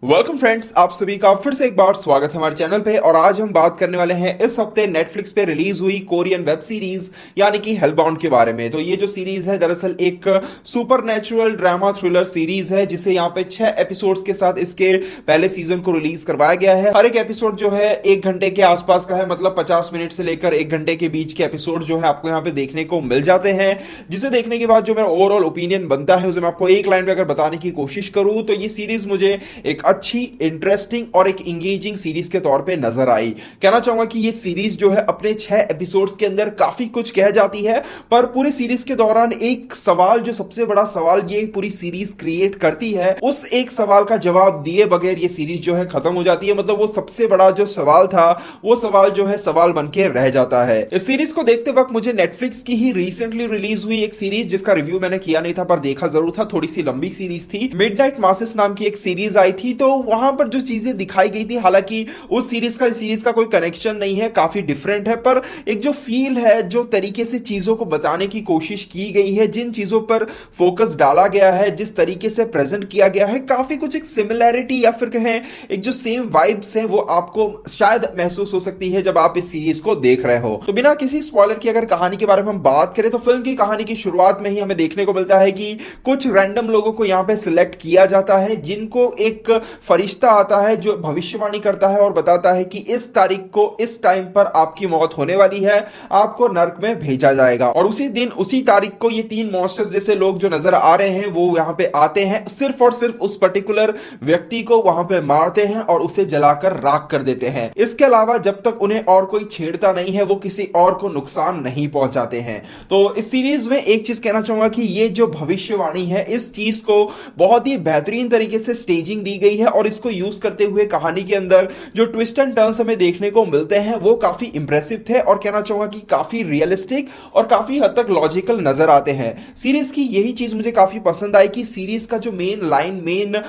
Welcome friends, आप सभी का फिर से एक बार स्वागत है हमारे चैनल पे। और आज हम बात करने वाले हैं इस हफ्ते नेटफ्लिक्स पे रिलीज हुई कोरियन वेब सीरीज यानी कि हेलबाउंड के बारे में। तो ये जो सीरीज है दरअसल एक सुपरनैचुरल ड्रामा थ्रिलर सीरीज है जिसे यहाँ पे 6 एपिसोड्स के साथ इसके पहले सीजन को रिलीज करवाया गया है। हर एक एपिसोड जो है 1 घंटे के आसपास का है, मतलब 50 मिनट से लेकर 1 घंटे के बीच के एपिसोड जो है आपको यहाँ पे देखने को मिल जाते हैं। जिसे देखने के बाद जो मेरा ओवरऑल ओपिनियन बनता है उसे मैं आपको एक लाइन में अगर बताने की कोशिश करूं तो ये सीरीज मुझे एक अच्छी, इंटरेस्टिंग और एक इंगेजिंग सीरीज के तौर पे नजर आई। कहना चाहूंगा कि ये सीरीज जो है अपने 6 एपिसोड्स के अंदर काफी कुछ कह जाती है, पर पूरी सीरीज के दौरान एक सवाल, जो सबसे बड़ा सवाल ये पूरी सीरीज क्रिएट करती है, उस एक सवाल का जवाब दिए बगैर ये सीरीज जो है खत्म हो जाती है। मतलब वो सबसे बड़ा जो सवाल था वो सवाल जो है सवाल बन के रह जाता है। इस सीरीज को देखते वक्त मुझे नेटफ्लिक्स की ही रिसेंटली रिलीज हुई एक सीरीज, जिसका रिव्यू मैंने किया नहीं था पर देखा जरूर था, थोड़ी सी लंबी सीरीज थी, मिडनाइट मासेस नाम की एक सीरीज आई थी। तो वहां पर जो चीजें दिखाई गई थी, हालांकि उस सीरीज का कोई कनेक्शन नहीं है, काफी डिफरेंट है, पर एक जो फील है, जो तरीके से चीजों को बताने की कोशिश की गई है, जिन चीजों पर फोकस डाला गया है, जिस तरीके से प्रेजेंट किया गया है, काफी कुछ एक सिमिलैरिटी या फिर कहें एक जो सेम वाइब्स है वो आपको शायद महसूस हो सकती है जब आप इस सीरीज को देख रहे हो। तो बिना किसी स्पॉइलर की अगर कहानी के बारे में हम बात करें तो फिल्म की कहानी की शुरुआत में ही हमें देखने को मिलता है कि कुछ रैंडम लोगों को यहां पे सिलेक्ट किया जाता है, जिनको एक फरिश्ता आता है जो भविष्यवाणी करता है और बताता है कि इस तारीख को इस टाइम पर आपकी मौत होने वाली है, आपको नर्क में भेजा जाएगा। और उसी दिन उसी तारीख को ये 3 मॉन्स्टर्स जैसे लोग जो नजर आ रहे हैं वो यहां पे आते हैं, सिर्फ और सिर्फ उस पर्टिकुलर व्यक्ति को वहां पे मारते हैं और उसे जलाकर राख कर देते हैं। इसके अलावा जब तक उन्हें और कोई छेड़ता नहीं है वो किसी और को नुकसान नहीं पहुंचाते हैं। तो इस सीरीज में एक चीज कहना चाहूंगा कि ये जो भविष्यवाणी है, इस चीज को बहुत ही बेहतरीन तरीके से स्टेजिंग दी गई है और इसको यूज करते हुए कहानी के अंदर जो ट्विस्ट एंड टर्न्स हमें देखने को मिलते हैं वो काफी इंप्रेसिव थे और कहना चाहूंगा कि काफी रियलिस्टिक और काफी हद तक लॉजिकल नजर आते हैं। सीरीज की यही चीज मुझे काफी पसंद आई कि सीरीज का जो मेन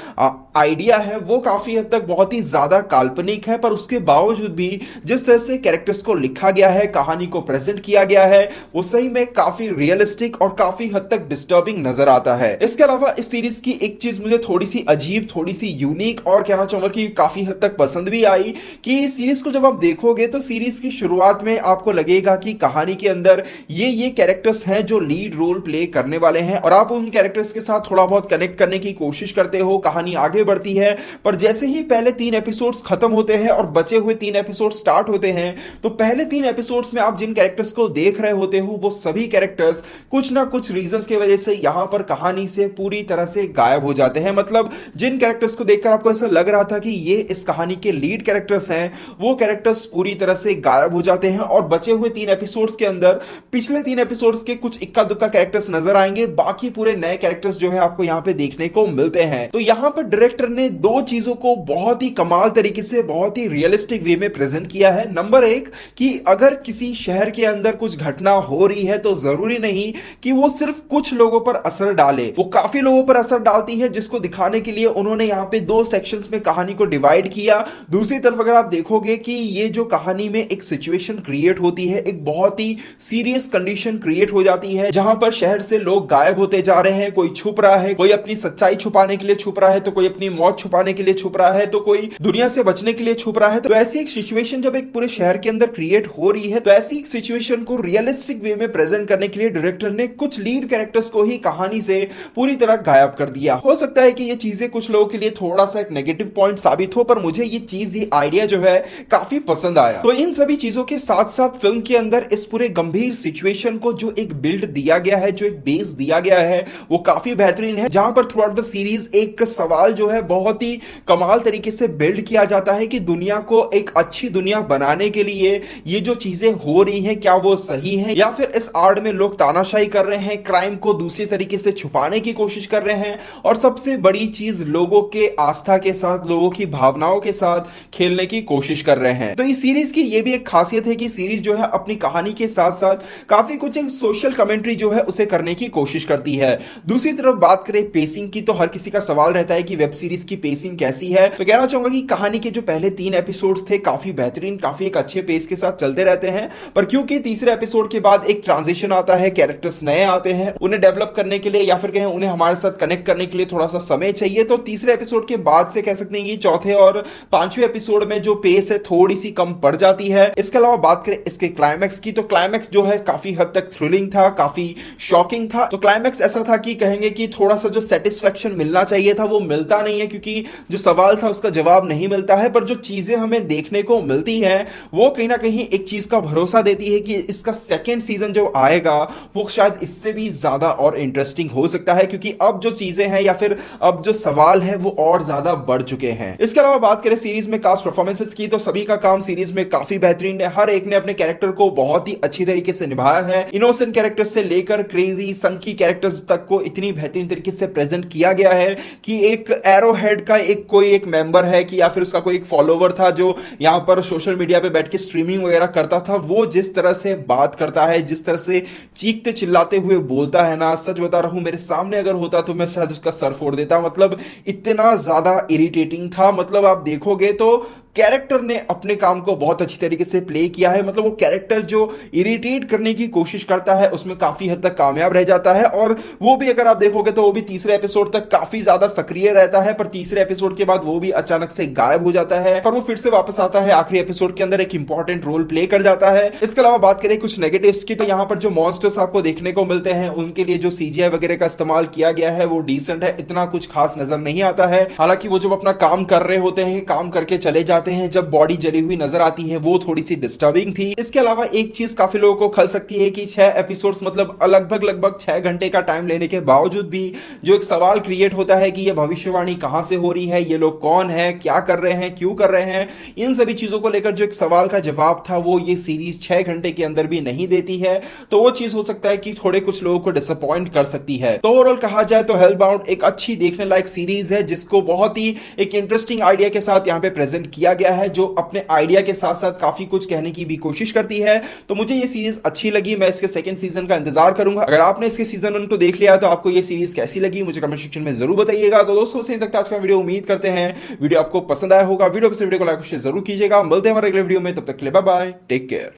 आइडिया है वो काफी हद तक बहुत ही ज्यादा काल्पनिक है, पर उसके बावजूद भी जिस तरह से कैरेक्टर्स को लिखा गया है, कहानी को प्रेजेंट किया गया है, वो सही में काफी रियलिस्टिक और काफी हद तक डिस्टर्बिंग नजर आता है। इसके अलावा इस सीरीज की एक चीज मुझे थोड़ी सी अजीब, थोड़ी सी यूनिक और कहना चाहूंगा कि काफी हद तक पसंद भी आई कि इस सीरीज को जब आप देखोगे तो सीरीज की शुरुआत में आपको लगेगा कि कहानी के अंदर ये कैरेक्टर्स हैं जो लीड रोल प्ले करने वाले हैं और आप उन कैरेक्टर्स के साथ थोड़ा बहुत कनेक्ट करने की कोशिश करते हो, कहानी आगे बढ़ती है। पर जैसे ही पहले 3 एपिसोड्स खत्म होते हैं और बचे हुए 3 एपिसोड स्टार्ट होते हैं तो पहले 3 एपिसोड्स में आप जिन कैरेक्टर्स को देख रहे होते हो वो सभी कैरेक्टर्स कुछ ना कुछ रीजंस की वजह से यहां पर कहानी से पूरी तरह से गायब हो जाते हैं। मतलब जिन कैरेक्टर्स को देखकर आपको ऐसा लग रहा था कि ये इस कहानी के लीड कैरेक्टर्स हैं, वो कैरेक्टर्स पूरी तरह से गायब हो जाते हैं और बचे हुए 3 एपिसोड्स के अंदर पिछले 3 एपिसोड्स के कुछ इक्का दुक्का कैरेक्टर्स नजर आएंगे, बाकी पूरे नए कैरेक्टर्स जो है आपको यहां पे देखने को मिलते हैं। तो यहां पर डायरेक्टर ने 2 चीजों को बहुत ही कमाल तरीके से, बहुत ही रियलिस्टिक वे में प्रेजेंट किया है। नंबर 1 कि अगर किसी शहर के अंदर कुछ घटना हो रही है तो जरूरी नहीं कि वो सिर्फ कुछ लोगों पर असर डाले, वो काफी लोगों पर असर डालती है, जिसको दिखाने के लिए उन्होंने यहां पे 2 सेक्शंस में कहानी को डिवाइड किया। दूसरी तरफ अगर आप देखोगे कि ये जो कहानी में एक सिचुएशन क्रिएट होती है, एक बहुत ही सीरियस कंडीशन क्रिएट हो जाती है जहां पर शहर से लोग गायब होते जा रहे हैं, कोई छुप रहा है, कोई अपनी सच्चाई छुपाने के लिए छुप रहा है, तो कोई अपनी मौत छुपाने के लिए छुप रहा है, तो कोई दुनिया से बचने के लिए छुप रहा है। तो ऐसी एक सिचुएशन जब एक पूरे शहर के अंदर क्रिएट हो रही है तो ऐसी एक सिचुएशन को रियलिस्टिक वे में प्रेजेंट करने के लिए डायरेक्टर ने कुछ लीड कैरेक्टर्स को ही कहानी से पूरी तरह गायब कर दिया। हो सकता है कि ये चीजें कुछ लोगों के लिए थोड़ा सा एक नेगेटिव पॉइंट साबित हो, पर मुझे ये चीज, ये आइडिया जो है काफी पसंद आया। तो इन सभी चीजों के साथ साथ फिल्म के अंदर इस पूरे गंभीर सिचुएशन को जो एक बिल्ड दिया गया है, जो एक बेस दिया गया है, वो काफी बेहतरीन है। जहां पर थ्रू आउट द सीरीज एक सवाल जो है बहुत ही कमाल तरीके से बिल्ड किया जाता है कि दुनिया को एक अच्छी दुनिया बनाने के लिए ये जो चीजें हो रही हैं क्या वो सही है, या फिर इस आड़ में लोग तानाशाही कर रहे हैं, क्राइम को दूसरे तरीके से छुपाने की कोशिश कर रहे हैं, और सबसे बड़ी चीज लोगों के आस्था के साथ, लोगों की भावनाओं के साथ खेलने की कोशिश कर रहे हैं। तो इस सीरीज की ये भी एक खासियत है कि सीरीज जो है अपनी कहानी के साथ साथ काफी कुछ एक सोशल कमेंट्री जो है उसे करने की कोशिश करती है। दूसरी तरफ बात करें पेसिंग की, तो हर किसी का सवाल रहता है कि वेब सीरीज की पेसिंग कैसी है। तो कहना चाहूंगा कि कहानी के जो पहले 3 एपिसोड थे काफी बेहतरीन, काफी एक अच्छे पेस के साथ चलते रहते हैं, पर क्योंकि तीसरे एपिसोड के बाद एक ट्रांजिशन आता है, कैरेक्टर्स नए आते हैं, उन्हें डेवलप करने के लिए या फिर कहें उन्हें हमारे साथ कनेक्ट करने के लिए थोड़ा सा समय चाहिए, तो तीसरे एपिसोड के बाद से कह सकते हैं कि चौथे और पांचवें एपिसोड में जो पेस है थोड़ी सी कम पड़ जाती है। इसके अलावा बात करें इसके क्लाइमैक्स की, तो क्लाइमैक्स जो है काफी हद तक थ्रिलिंग था, काफी शॉकिंग था। तो क्लाइमैक्स ऐसा था कि कहेंगे कि थोड़ा सा जो सेटिस्फेक्शन मिलना चाहिए था वो मिलता नहीं है, क्योंकि जो सवाल था उसका जवाब नहीं मिलता है। पर जो चीजें हमें देखने को मिलती हैं वो कहीं ना कहीं एक चीज का भरोसा देती है कि इसका सेकेंड सीजन जो आएगा वो शायद इससे भी ज्यादा और इंटरेस्टिंग हो सकता है, क्योंकि अब जो चीजें हैं या फिर अब जो सवाल है वो और ज्यादा बढ़ चुके हैं। इसके अलावा बात करें सीरीज में कास्ट परफॉर्मेंसेस की, तो सभी का काम सीरीज में काफी बेहतरीन है। हर एक ने अपने कैरेक्टर को बहुत ही अच्छी तरीके से निभाया है। इनोसेंट कैरेक्टर्स से लेकर क्रेजी संकी कैरेक्टर्स तक को इतनी बेहतरीन तरीके से प्रेजेंट किया गया है कि एक एरो हेड का कोई एक मेंबर है कि या फिर उसका कोई एक फॉलोवर था जो यहां पर सोशल मीडिया पे बैठ के स्ट्रीमिंग वगैरह करता था, वो जिस तरह से बात करता है, जिस तरह से चीखते चिल्लाते हुए बोलता है ना, सच बता रहा हूं मेरे सामने अगर होता तो मैं शायद उसका सर फोड़ देता। मतलब इतना ज्यादा इरिटेटिंग था। मतलब आप देखोगे तो कैरेक्टर ने अपने काम को बहुत अच्छी तरीके से प्ले किया है। मतलब वो कैरेक्टर जो इरिटेट करने की कोशिश करता है उसमें काफी हद तक कामयाब रह जाता है, और वो भी अगर आप देखोगे तो वो भी तीसरे एपिसोड तक काफी ज्यादा सक्रिय रहता है, पर तीसरे एपिसोड के बाद वो भी अचानक से गायब हो जाता है, पर वो फिर से वापस आता है आखिरी एपिसोड के अंदर, एक इंपॉर्टेंट रोल प्ले कर जाता है। इसके अलावा बात करें कुछ नेगेटिव्स की, तो यहाँ पर जो मॉन्स्टर्स आपको देखने को मिलते हैं उनके लिए जो सीजीआई वगैरह का इस्तेमाल किया गया है वो डिसेंट है, इतना कुछ खास नजर नहीं आता है। हालांकि वो जब अपना काम कर रहे होते हैं, काम करके चले जाते हैं, जब बॉडी जली हुई नजर आती है वो थोड़ी सी डिस्टर्बिंग थी। इसके अलावा एक चीज काफी लोगों को खल सकती है कि 6 एपिसोड्स मतलब लगभग 6 घंटे का टाइम लेने के बावजूद भी जो एक सवाल क्रिएट होता है कि ये भविष्यवाणी कहां से हो रही है, ये लोग कौन है, क्या कर रहे हैं, क्यों कर रहे हैं, इन सभी चीजों को लेकर जो एक सवाल का जवाब था वो ये सीरीज 6 घंटे के अंदर भी नहीं देती है। तो वो चीज हो सकता है कि थोड़े कुछ लोगों को डिसअपॉइंट कर सकती है। तो ओवरऑल कहा जाए तो हेलबाउंड एक अच्छी देखने लायक सीरीज है, जिसको बहुत ही एक इंटरेस्टिंग आइडिया के साथ यहां पे प्रेजेंट किया गया है, जो अपने आइडिया के साथ साथ काफी कुछ कहने की भी कोशिश करती है। तो मुझे ये सीरीज अच्छी लगी, मैं इसके सेकंड सीजन का इंतजार करूंगा। अगर आपने इसके सीजन 1 को देख लिया तो आपको ये सीरीज कैसी लगी मुझे कमेंट सेक्शन में जरूर बताइएगा। तो दोस्तों से तक आज का वीडियो, उम्मीद करते हैं वीडियो आपको पसंद आया होगा। वीडियो को लाइक शेयर जरूर कीजिएगा। मिलते हैं हमारे अगले वीडियो में, तब तक के लिए बाय बाय, टेक केयर।